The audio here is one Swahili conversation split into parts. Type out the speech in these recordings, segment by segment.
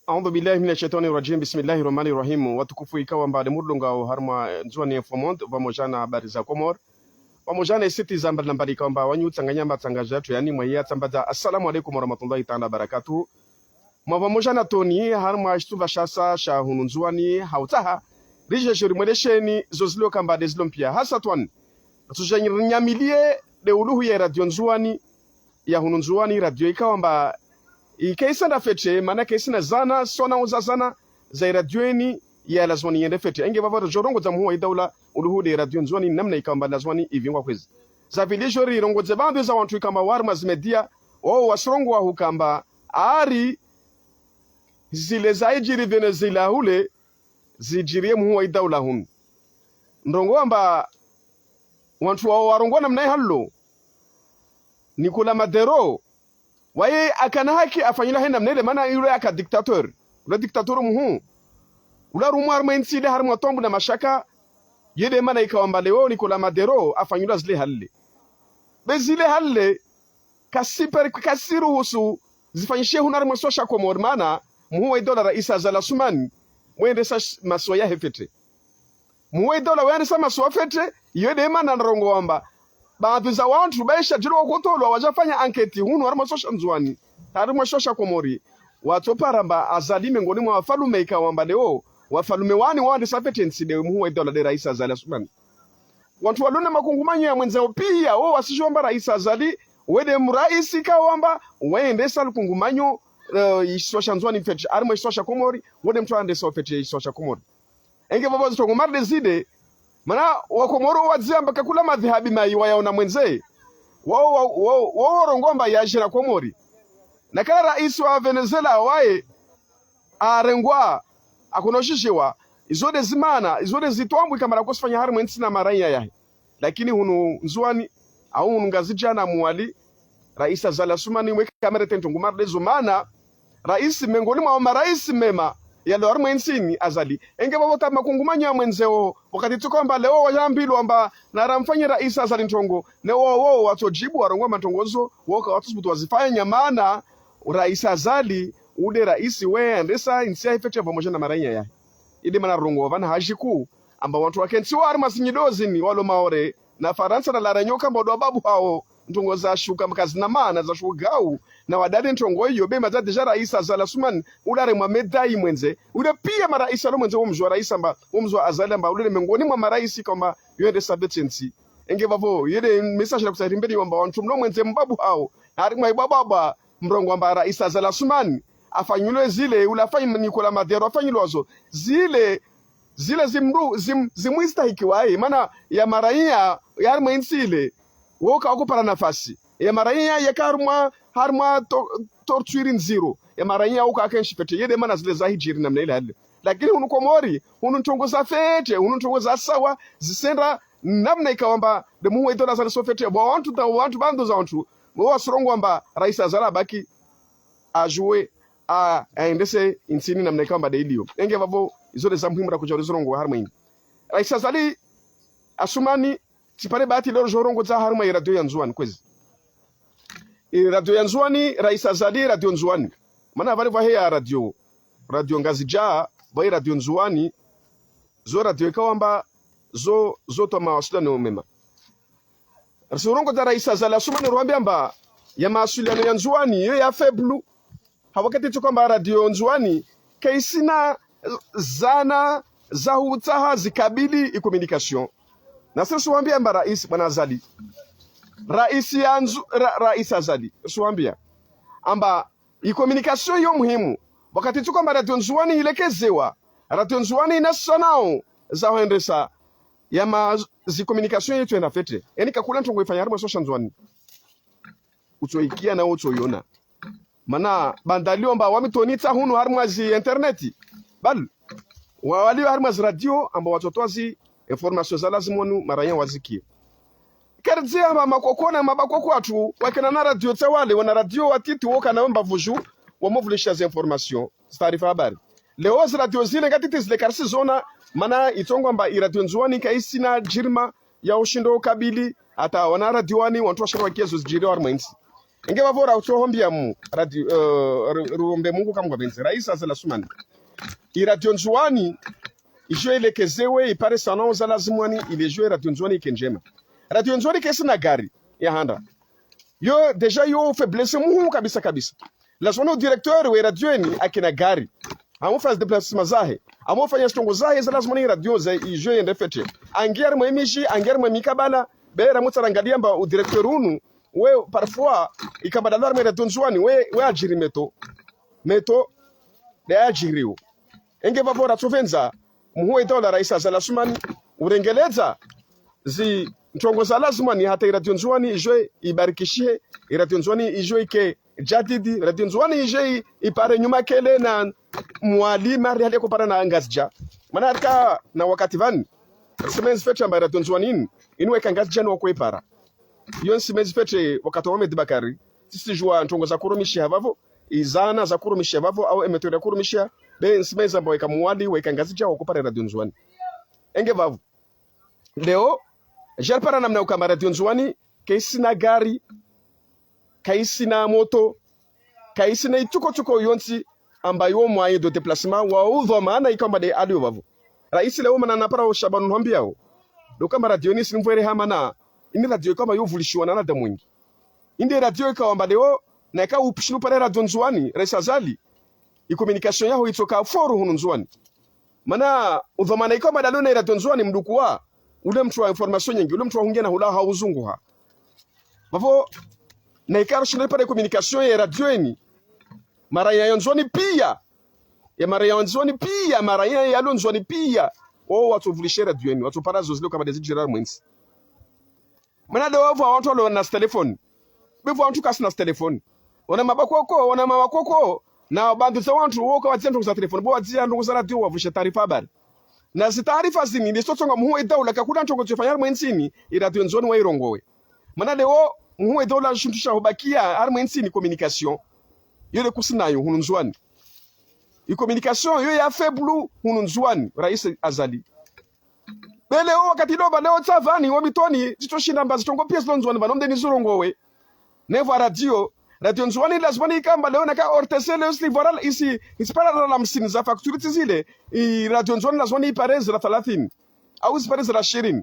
A'udhu billahi minash shaitani rajim. Bismillahir rahmanir rahim. Watukufu ikawa mbali murdonga harma nzwani informant pamoja na habari za Komor. Pamoja na siti za mbali kwamba wanyu tanganya matangazo yetu yani mwaya tambaza. Assalamu alaikum warahmatullahi ta'ala barakatuh. Pamoja na Tony harma shtuba shasa sha hununzwani hautaha rije shuri mwelesheni zozilo kamba dezlompia hasa twan. Tujanyamilie de uluhu ya radio nzwani ya hununzwani radio ikawa mba ikaisa na fete mana kaisa na zana sona uzazana za radioeni ya lazwani yende fete enge baba jorongo za muwa idaula uluhu de radio nzwani namna ikamba lazwani ivingwa kwezi za vilisho rirongo za bandu za wantu ikamba warma zimedia wasrongo wa hukamba ari zile za ijiri Venezuela hule zijirie muwa idaula hun ndongo amba wantu wa warongo namna hallo Nicolas Maduro waye akana haki afanyila henda mnele mana yule aka dictateur ule dictateur muhu ula rumar mainsile harmu tombu na mashaka yede mana ikawamba leo Nicolas Maduro afanyila zile halle bezile halle kasiru husu zifanyishe hunar mwesosha Komor mana muhu dola raisa zala sumani mwende sa masoya hefete muhu dola wende sa masoya fete yede mana narongo wamba baadhi za wantu baisha jiro kutolwa wajafanya anketi hunu harimo sosha nzwani harimo sosha Komori watoparamba azali mengoni mwa wafalume ikawamba leo wafalume wani wande safetensi de muwe dola de raisa azali asumani wantu walone makungumanyo ya mwenzao pia wasishomba raisa azali wede mraisi kawamba wende salu kungumanyo isosha nzwani fete harimo isosha Komori wede mtu ande so fete isosha Komori enge baba zitongo marde zide mana wakomoro wadziamba kakula madhihabi mai wayaona mwenze wao rongomba yashira Komori na kala rais wa Venezuela wae arengwa akunoshishiwa izode zimana izode zitwambwe kamera kusifanya harimo ntsina maranya yahe lakini hunu nzwani au hunu ngazijana muwali rais azala sumani weke kamera tento ngumarde zumana rais mengoni mwa marais mema yalo harimo nsini azali enge babota makungumanyo ya mwenzeo wakati tukomba leo wajambilwa amba naramfanye rais azali ntongo ne wao watojibu warongwa matongozo woka watu butu wazifanya maana rais azali ude rais we andesa insia effective pamoja na maranya ya ile mana rongo vana hajiku amba watu wakensi wari masinyidozi ni walo maore na Faransa na laranyoka mbodo babu hao ntongo za shuka mkazi na maana za shugau na wadade ntongo hiyo bema za deja rais azala suman ulare mwa medai mwenze ule pia marais alo mwenze umzwa rais amba umzwa azali amba ule mengoni mwa marais kama yende sabetensi enge bavo yede message la kusarimbeni amba wantu mno mwenze mbabu hao harimwa ibaba mrongo amba rais azala suman afanyule zile ulafanya Nicolas Maduro afanyulwazo zile zimwista hikiwae mana ya maraia yarma insile woka okupara nafasi ya maraia yakarma harma torture nziro ya maraia woka akenshipete yede mana zile za hijiri namna ile hali lakini hunu Komori hunu ntongo za fete hunu ntongo za sawa zisenda namna ikawamba de muwe dola za sofete wantu bando za wantu wasrongo amba rais azala baki ajue aendese insini namna ikawamba de ilio enge babo izole za muhimu ra kuja zorongo harma ini rais azali asumani tipare bahati leo jorongo za haruma ya radio ya nzwani kwezi radio ya nzwani rais azali radio nzwani mana vale vahe ya radio ngazija bai radio nzwani zo radio ikawamba zo to mawasiliano mema jorongo za rais azali asumani ruambia mba ya mawasiliano ya nzwani ya feblu hawakati tukamba radio nzwani kaisina zana za hutaha zikabili communication na sisi suambia mba rais bwana azali rais azali suambia amba communication yo muhimu wakati tuko mba radio nzwani ilekezewa radio nzwani inasanao za hoendesa ya communication yetu ena fete yani kakula ntongo ifanya harimo social nzwani utoikia na utoyona mana bandalio mba wamitonita hunu harimo zi interneti bal wali harimo zi radio amba watotoazi information za lazimonu maranya wazikie karzi amba makokona mabakoko watu wakena na radio tawale wana radio watiti woka na mba vuju wamovulisha zi information taarifa habari leo zi radio zile ngatiti zile karsi zona mana itongo amba radio nzwani kaisi na jirma ya ushindo kabili ata wana radio wani wantu washirwa kiezo zijiri warma insi Inge vavora utohombia mu radio ruombe Mungu kama benzi Rais Azali Assoumani radio Nzwani ijo elekezewe ipare sana za lazimwani ilejo radio Nzwani ikenjema radio Nzwani kesina gari ya handa yo deja yo faiblesse muhimu kabisa kabisa lazima directeur wa radio ni akina gari amufanya déplacement zahe amufanya stongo zahe za lazima ni radio za ijo yende fete angiar mwemishi angiar mwemikabala bera mutarangalia mba directeur unu we parfois ikabadalar me radio Nzwani we ajiri meto de ajiriu enge vavora tuvenza muhuwe dola Rais Azali Assoumani urengeleza zi ntongo za lazima ni hata radio Nzwani ijo ibarikishie radio Nzwani ijo ike jadidi radio Nzwani ijo ipare nyuma kele na mwalima hali kupara na ngazja manarka na wakati vani semezi fete amba radio Nzwani inwe kangazja no kuipara yon semezi fete wakati wa Bakari sisi jua ntongo za kurumishi havavo izana za kurumishi havavo au emeto ya kurumishi be semezi amba weka mwali weka ngazja wakupara radio Nzwani enge vavu leo jalpara namna ukama radio Nzwani kaisi na gari kaisi na moto kaisi na ituko yonsi ambayo moyen de déplacement wa udho maana ikamba de alio vavu Rais leo mana napara ushabanu hambiao dokamba radio ni sinvwere hamana ini radio kama yo vulishiwa na nada mwingi inde radio ikawamba leo na ka upishinu pare radio Nzwani Rais Azali communication yao itoka foru hunu Nzwani mana udho maana ikamba dalio na radio Nzwani mdukuwa ule mtu wa information nyingi ule mtu wa hungena hula hauzungu ha bavo na ikaro shinde pare communication ya radio ni mara ya Nzwani pia ya mara ya Nzwani pia mara ya Nzwani pia watu vulishe radio ni watu parazo zile kama dezi Gerard Mwensi mana de watu walo na telefone bevo watu kasi na telefone wana mabakoko na bandu za watu woka wazendo za telefone bo wazia ndo za radio wavusha taarifa habari na si taarifa zini ni sotonga muwe daula kakuna ntongo tufanya Mwensini radio Nzwani wa irongowe mana leo muwe daula shuntusha hubakia har Mwensini communication yole kusinayo hunu Nzwani communication yo ya faible hunu Nzwani Rais Azali bele wakati doba leo tsavani wabitoni zitoshinda mbazi tongo pia Nzwani banomde ni zurongowe nevo radio Nzwani lazima ni kamba leo naka ortesele usli voral isi ispara la msini za facture zile radio Nzwani lazima ni pareze la 30 au ispareze la 20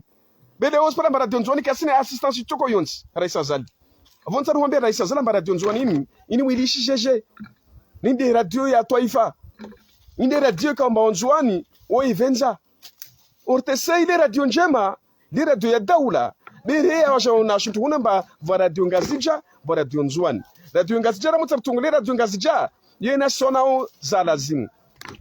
bele ospara radio Nzwani kasina assistance choko yonsi Rais Azali avonza ruambia Rais Azali radio Nzwani ini wilishi jeje ninde radio ya taifa inde radio kamba Nzwani oivenza ortese ile radio njema ile radio ya daula bere ya washaona shuntu hunamba va radio ngazija va radio Nzwani radio ngazija ramutsa kutungule radio ngazija yena sonao za lazimu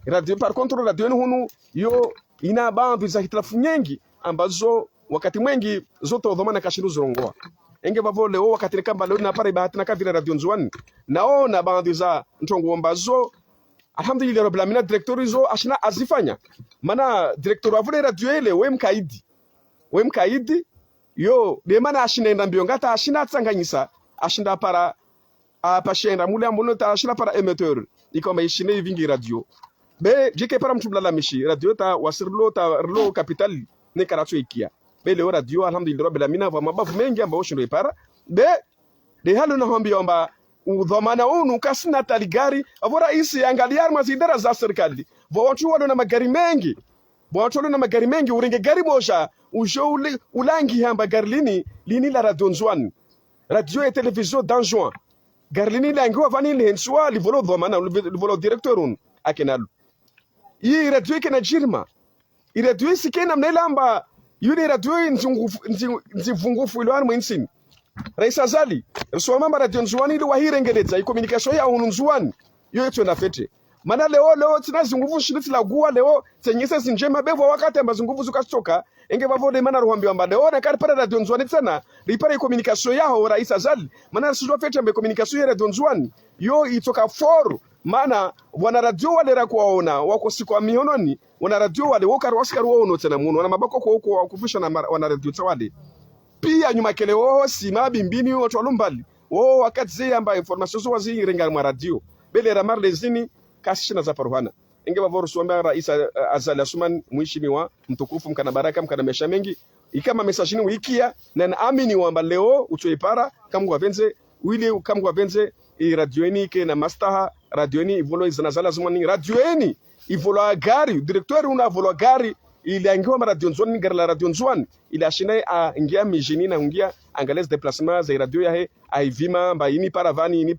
radio par contre radio hunu yo ina bandu za hitilafu nyingi ambazo wakati mwengi zote udhomana kashiru zirongoa enge bavo leo wakati kamba leo na pare bahati na kavira radio Nzwani naona bandu za ntongo ambazo alhamdulillah rabbil alamin director hizo ashina azifanya mana director wa radio ile we mkaidi yo de mana ashina mbio ngata ashina tsanganyisa ashinda para apashenda mule ambono ta ashina para émetteur ikoma ishine vingi radio be jike para mtu blala mishi radio ta wasirlo ta rlo capital ne karatu ikia be le radio alhamdulillah rabbil alamin va mabavu mengi ambao shindo ipara be de halu na hombi omba udhamana unu kasina taligari avora isi angaliar mazidara za serikali watu walo na magari mengi uringe gari moja ujo ulangi hamba garlini lini la radio Nzwani radio et télévision d'Anjouan garlini langi wa vani lenswa livolo dhamana livolo directeur un akenalu hii radio ikena jirma hii radio isikena mnelamba yule radio nzivungufu ilwani Mwensini Rais Azali rusoma radio Nzwani ile wahirengeleza communication ya hunu Nzwani yo yetu na fete mana leo tinazunguvu shiriti la guwa leo tenyese zinjema bevo wakati ambazunguvu zukastoka enge bavode mana ruhambi amba leo na kari para radio Nzwani tena ripare communication yao Rais Azali mana sijua fete ambe communication ya radio Nzwani yo itoka foru mana wana radio wale rakuwaona wako siku amiononi wana radio wale wokaru waskaru waono tena munu wana mabako kwa kufisha na wana radio tawade pia nyuma kele sima bimbini watu walumbali wakati zi amba information zo wazi renga mwa radio bele ramar lezini kasishina za paruhana inge bavoru suamba Rais Azali Assoumani mheshimiwa mtukufu mkana baraka mkana mesha mengi ikama message ni wikia na naamini wamba leo utoipara kama wavenze wile kamgwa benze radio ni ke na mastaha radio ni ivolo izanazala zumani radio ni ivolo gari directeur una volo gari ili angiwa radio nzoni gari la radio nzwani ili ashina a ngia mijini na ngia angales déplacement za radio yahe aivima ba ini paravani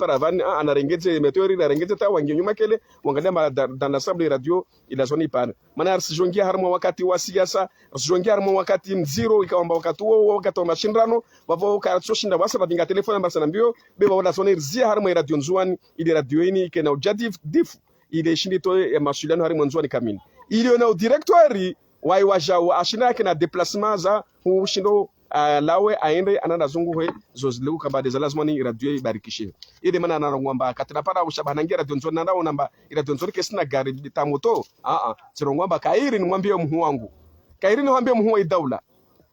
anarengeze meteori na rengeze ta wangi nyuma kele wangalia dans l'assemblée radio ila zoni pana mana arsijongia harmo wakati wa siasa arsijongia harmo wakati mziro ikaomba wakati wa mashindano bavo ka soshinda wasa badinga telefone mbasa mbio beba wala zoni rzia harmo radio nzwani ili radio ini ikena objectif difu ile shindi to ya mashindano harmo nzwani kamili ili na directoire wai wajao ashina yake na déplacement za ushindo lawe aende ananda zunguhe zozileu kamba de lazimani radio ibarikishe ile mana narongwamba katina para ushabanangira radio nzoni nanda onamba radio nzoni kesina gari tamoto tirongwamba kairi ni mwambie mhu wangu kairi ni mwambie mhu wa daula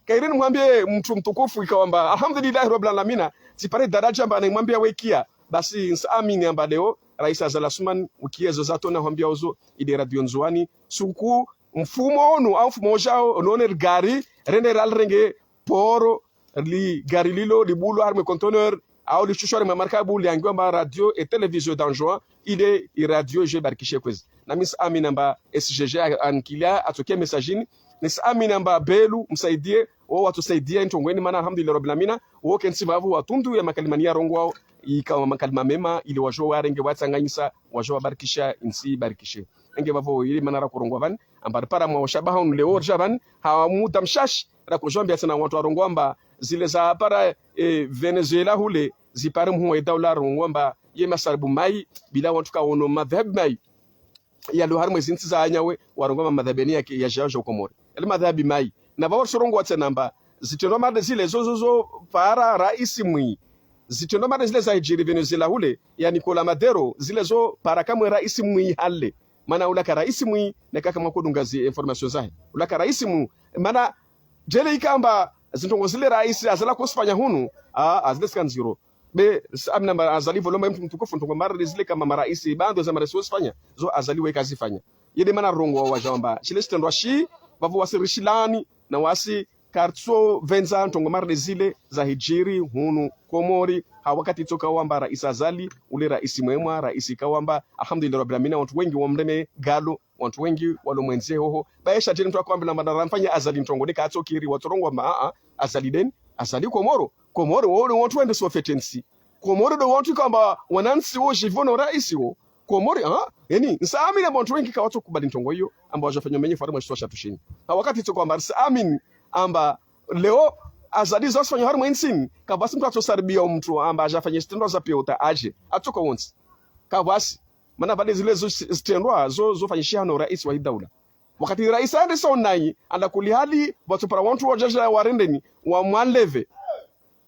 kairi ni mwambie mtu mtukufu ikawamba alhamdulillah rabbil alamin sipare daraja amba nimwambia wekia basi nsaamini amba leo rais Azali Assoumani ukiezo zato na mwambia ozo ile radio nzwani suku mfumo onu au mfumo jao onone gari rende ralrenge poro li gari lilo li bulu arme conteneur au li chuchore mamarka bulu yangiwa ma radio et télévision d'enjoa ile radio je barkishe kwezi na mis aminamba SGG ankilia atoke messagini nis aminamba belu msaidie o watusaidia ntongweni mana alhamdulillah rabbil alamin o kensi bavu watundu ya makalimania rongwao ikawa makalima mema ili wajo warenge watsanganyisa wajo barkisha insi barkishe enge bavo ili manara kurongwa van ambari para mwa shabaha unleo javan hawamuda mshash ra kujombia sana watu warongwamba zile za para Venezuela hule zipare mwa daula rongwamba ye masarbu mai bila watu kaono madhhab mai ya lo harmo zinti za anyawe warongwamba madhabeni yake ya jajo komori ile madhabi mai na bawar sorongo namba zitendo made zile zozozo para raisi mwi zitendo made zile za Nigeria Venezuela hule ya Nicolas Maduro zile zo para kamwe raisi mwi hale mana ulaka raisi mwi nekaka mwakodungazi information zahe ulaka raisi mwi mana jele ikamba zintongo zile raisi azala kusifanya hunu azile skanziro be amna azali voloma mtu mtukufu ntongo mara zile kama maraisi bando za maraisi wasifanya zo azali weka zifanya yede mana rongo wa jamba chile stendo shi bavu wasirishilani na wasi kartso venza ntongo mara zile za hijiri hunu komori hawakati toka wamba rais Azali ule raisi mwema raisi kawamba alhamdulillah rabbil alamin watu wengi wamreme galo watu wengi walomwenzie hoho baisha tena mtu akwambia na madara mfanya Azali ntongo nika atokiri watorongo ma Azali den Azali komoro wao watu wende so fetensi komoro do watu kamba wanansi wo jivono raisi wo komoro yani nsaamini watu wengi kawato kubali ntongo hiyo ambao wajafanya menye faru mwashitosha tushini hawakati toka kwamba nsaamini amba leo Azali zasifanya harimo insini kabasi mtu atosaribia mtu amba ajafanya stendo za piota aje atoka once kabasi maana bali zile stendo zo fanyishia na rais wa daula wakati rais Anderson nai andakuli hali watu para watu wajaja warendeni wa mwaleve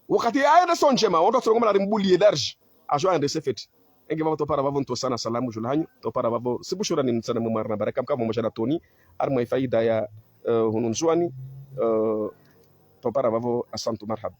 wakati Anderson jema watu turongoma na rimbuli large ajo ande sefeti enge baba to para babo nto sana salamu julhanyo to para babo sibushura ni mtsana mumar na baraka kama mmoja na toni armo faida ya hununzwani to para babo asantu marhaba